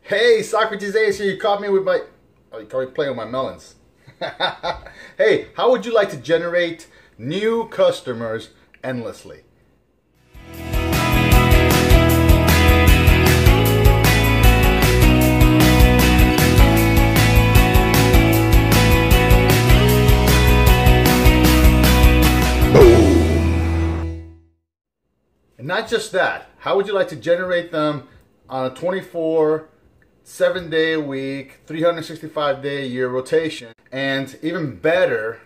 Hey, Socrates Ace here. You caught me with my... Oh, you caught me playing with my melons. Hey, how would you like to generate new customers endlessly? And not just that, how would you like to generate them on a 24, 7-day a week, 365-day a year rotation? And even better,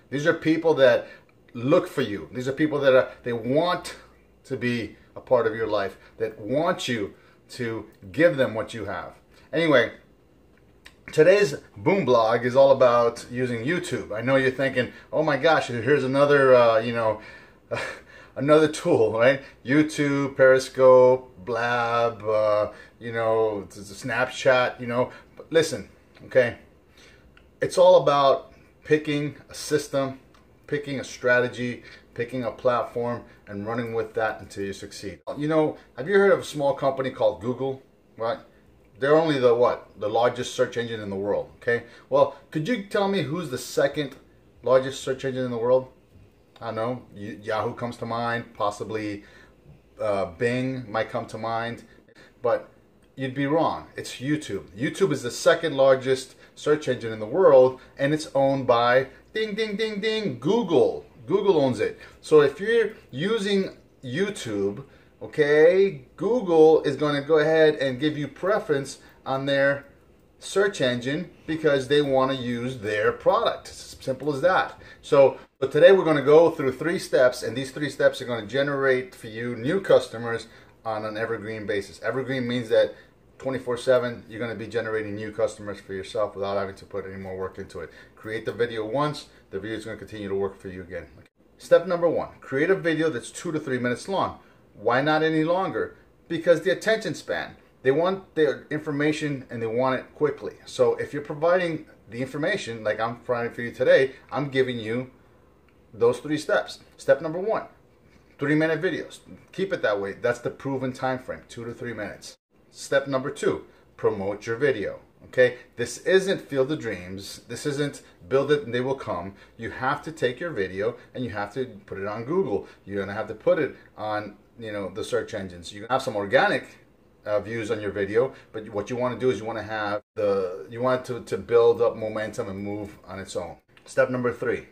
these are people that look for you. These are people that they want to be a part of your life, that want you to give them what you have. Anyway, today's Boom Blog is all about using YouTube. I know you're thinking, oh my gosh, here's another, another tool, right? YouTube, Periscope, Blab, Snapchat, But listen, okay? It's all about picking a system, picking a strategy, picking a platform, and running with that until you succeed. Have you heard of a small company called Google, right? They're only the largest search engine in the world, okay? Well, could you tell me who's the second largest search engine in the world? I don't know, Yahoo comes to mind, possibly Bing might come to mind, but you'd be wrong. It's YouTube. YouTube is the second largest search engine in the world, and it's owned by, ding, ding, ding, ding, Google. Google owns it. So if you're using YouTube, okay, Google is going to go ahead and give you preference on their search engine because they want to use their product. It's as simple as that. So today we're going to go through 3 steps, and these 3 steps are going to generate for you new customers on an evergreen basis. Evergreen means that 24/7 you're going to be generating new customers for yourself without having to put any more work into it. Create the video once, the video is going to continue to work for you again. Step number 1, create a video that's 2 to 3 minutes long. Why not any longer? Because the attention span. They want their information and they want it quickly. So if you're providing the information like I'm providing for you today, I'm giving you those 3 steps. Step number 1, 3-minute videos. Keep it that way. That's the proven time frame, 2 to 3 minutes. Step number 2, promote your video. Okay, this isn't Field of Dreams. This isn't build it and they will come. You have to take your video and you have to put it on Google. You're gonna have to put it on the search engines. You have some organic views on your video, but what you want to do is you want it to build up momentum and move on its own. Step number 3,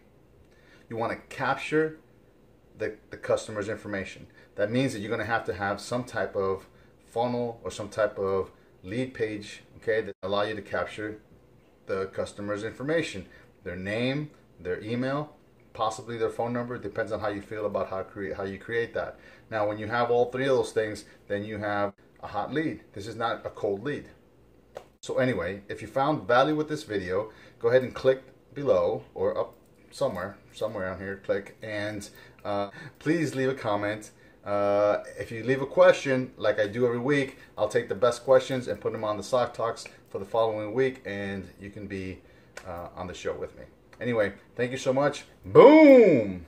you want to capture the customer's information. That means that you're going to have some type of funnel or some type of lead page, okay, that allow you to capture the customer's information, their name, their email, possibly their phone number. It depends on how you feel about how you create that. Now, when you have all 3 of those things, then you have a hot lead. This is not a cold lead. So anyway, if you found value with this video, go ahead and click below or up somewhere on here, click, and please leave a comment. If you leave a question, like I do every week, I'll take the best questions and put them on the Sock Talks for the following week, and you can be on the show with me. Anyway, thank you so much. Boom!